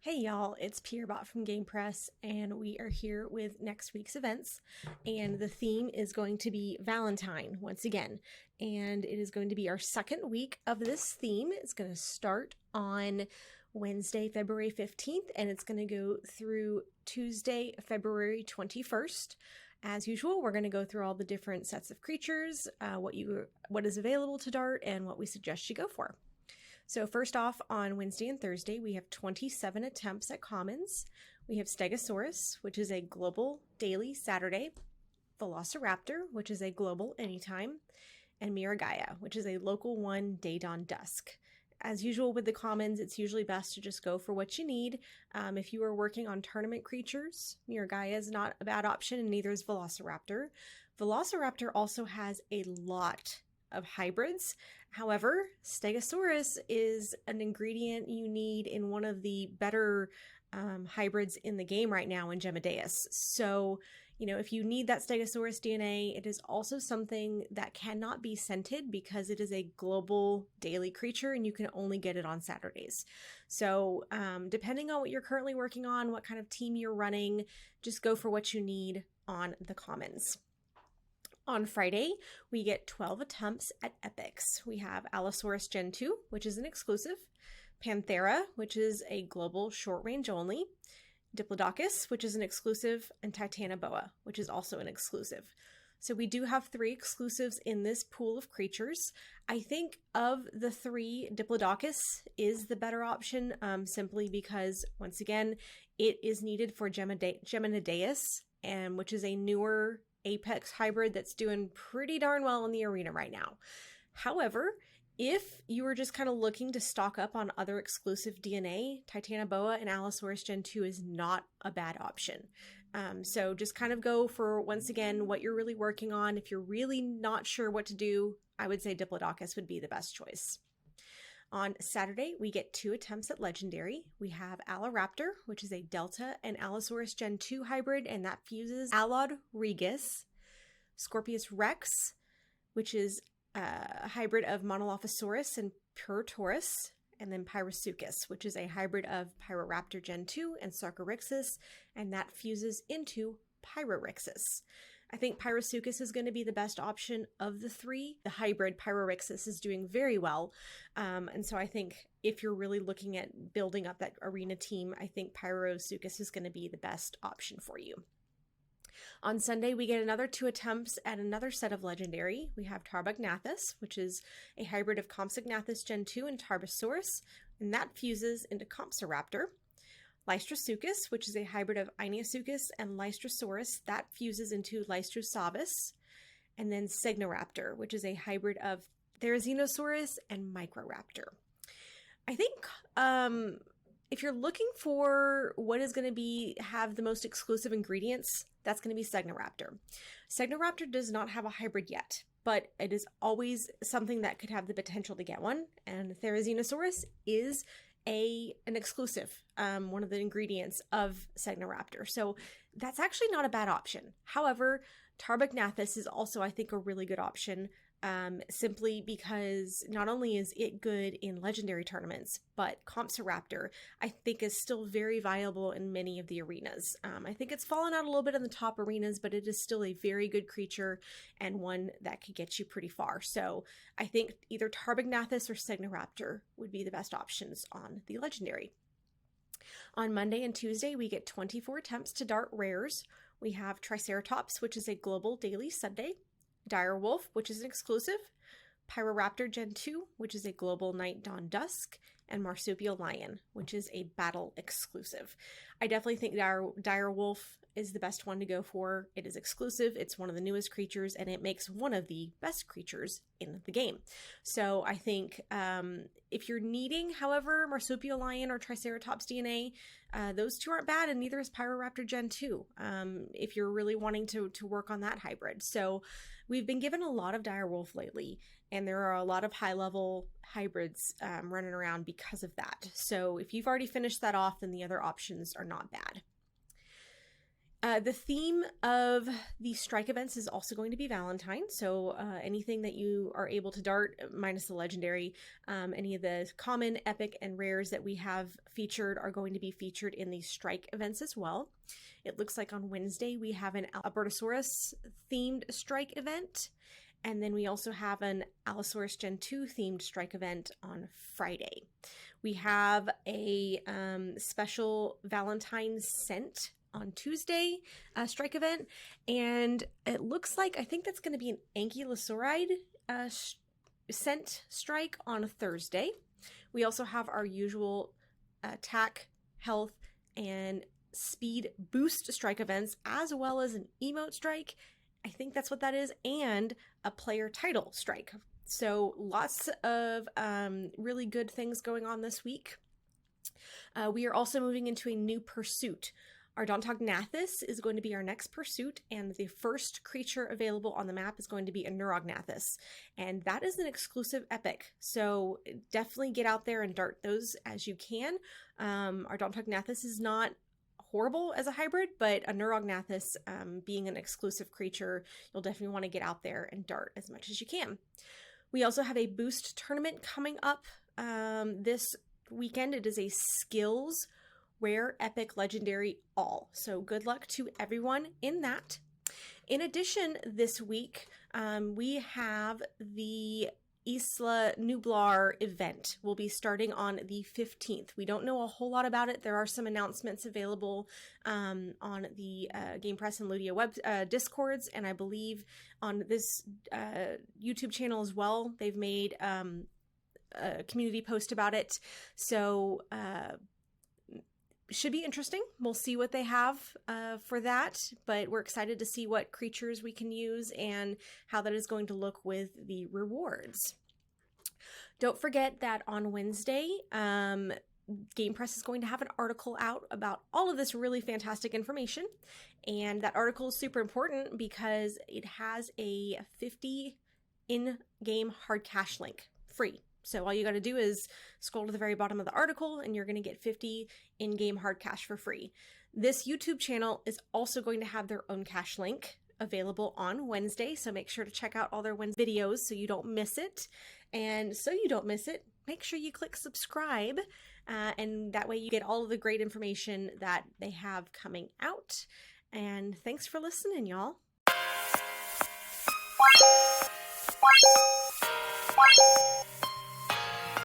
Hey y'all, it's PIERE from Game Press, and we are here with next week's events. And the theme is going to be Valentine once again. And it is going to be our second week of this theme. It's going to start on Wednesday, February 15th, and it's going to go through Tuesday, February 21st. As usual, we're going to go through all the different sets of creatures, what is available to dart, and what we suggest you go for. So first off, on Wednesday and Thursday, we have 27 attempts at commons. We have Stegosaurus, which is a global daily Saturday, Velociraptor, which is a global anytime, and Miragaia, which is a local one day dawn dusk. As usual with the commons, it's usually best to just go for what you need. If you are working on tournament creatures, Miragaia is not a bad option, and neither is Velociraptor. Velociraptor also has a lot of hybrids. However, Stegosaurus is an ingredient you need in one of the better hybrids in the game right now in Gemadeus. So, if you need that Stegosaurus DNA, it is also something that cannot be scented because it is a global daily creature and you can only get it on Saturdays. So, depending on what you're currently working on, what kind of team you're running, just go for what you need on the commons. On Friday, we get 12 attempts at epics. We have Allosaurus Gen 2, which is an exclusive, Panthera, which is a global short range only, Diplodocus, which is an exclusive, and Titanoboa, which is also an exclusive. So we do have 3 exclusives in this pool of creatures. I think of the 3, Diplodocus is the better option, simply because, once again, it is needed for Gemadeus, and which is a newer Apex hybrid that's doing pretty darn well in the arena right now. However, if you were just kind of looking to stock up on other exclusive DNA, Titanoboa and Allosaurus Gen 2 is not a bad option. So just kind of go for, once again, what you're really working on. If you're really not sure what to do, I would say Diplodocus would be the best choice. On Saturday, we get 2 attempts at Legendary. We have Alloraptor, which is a Delta and Allosaurus Gen 2 hybrid, and that fuses Allod Regus, Scorpius Rex, which is a hybrid of Monolophosaurus and Purotaurus, and then Pyrosuchus, which is a hybrid of Pyroraptor Gen 2 and Sarcorixis, and that fuses into Pyrorixis. I think Pyrosuchus is going to be the best option of the 3. The hybrid Pyrorixis is doing very well. And so I think if you're really looking at building up that arena team, I think Pyrosuchus is going to be the best option for you. On Sunday, we get another 2 attempts at another set of Legendary. We have Tarbugnathus, which is a hybrid of Compsognathus Gen 2 and Tarbosaurus, and that fuses into Compsoraptor. Lystrosuchus, which is a hybrid of Ionosuchus and Lystrosaurus, that fuses into Lystrosaurus. And then Signoraptor, which is a hybrid of Therizinosaurus and Microraptor. I think if you're looking for what is going to have the most exclusive ingredients, that's going to be Signoraptor. Signoraptor does not have a hybrid yet, but it is always something that could have the potential to get one. And Therizinosaurus is an exclusive, one of the ingredients of Signoraptor. So that's actually not a bad option. However, Tarbugnathus is also, I think, a really good option, simply because not only is it good in Legendary tournaments, but Compsoraptor, I think, is still very viable in many of the arenas. I think it's fallen out a little bit in the top arenas, but it is still a very good creature and one that could get you pretty far. So I think either Tarbugnathus or Signoraptor would be the best options on the Legendary. On Monday and Tuesday, we get 24 attempts to dart rares. We have Triceratops, which is a global daily Sunday, Direwolf, which is an exclusive, Pyroraptor Gen 2, which is a global night dawn dusk, and Marsupial Lion, which is a battle exclusive. I definitely think Direwolf is the best one to go for. It is exclusive, it's one of the newest creatures, and it makes one of the best creatures in the game. So I think if you're needing, however, Marsupial Lion or Triceratops DNA, those 2 aren't bad, and neither is Pyroraptor Gen 2, if you're really wanting to work on that hybrid. So we've been given a lot of Direwolf lately, and there are a lot of high-level hybrids running around because of that. So if you've already finished that off, then the other options are not bad. The theme of the strike events is also going to be Valentine. So anything that you are able to dart, minus the legendary, any of the common, epic, and rares that we have featured are going to be featured in the strike events as well. It looks like on Wednesday we have an Albertosaurus themed strike event. And then we also have an Allosaurus Gen 2 themed strike event on Friday. We have a special Valentine scent on Tuesday strike event, and it looks like, I think that's going to be an Ankylosauride scent strike on Thursday. We also have our usual attack, health, and speed boost strike events, as well as an emote strike. I think that's what that is, and a player title strike. So lots of really good things going on this week. We are also moving into a new pursuit. Our Dontognathus is going to be our next pursuit, and the first creature available on the map is going to be a Neurognathus, and that is an exclusive epic, so definitely get out there and dart those as you can. Our Dontognathus is not horrible as a hybrid, but a Neurognathus being an exclusive creature, you'll definitely want to get out there and dart as much as you can. We also have a boost tournament coming up this weekend. It is a skills rare, epic, legendary, all. So good luck to everyone in that. In addition, this week, we have the Isla event. Will be starting on the 15th. We don't know a whole lot about it. There are some announcements available on the Game Press and Ludia web discords, and I believe on this YouTube channel as well. They've made a community post about it. So should be interesting. We'll see what they have for that, but we're excited to see what creatures we can use and how that is going to look with the rewards. Don't forget that on Wednesday, Game Press is going to have an article out about all of this really fantastic information, and that article is super important because it has a 50 in-game hard cash link free. So all you got to do is scroll to the very bottom of the article and you're going to get 50 in-game hard cash for free. This YouTube channel is also going to have their own cash link available on Wednesday, so make sure to check out all their Wednesday videos so you don't miss it. And so you don't miss it, make sure you click subscribe, and that way you get all of the great information that they have coming out. And thanks for listening, y'all.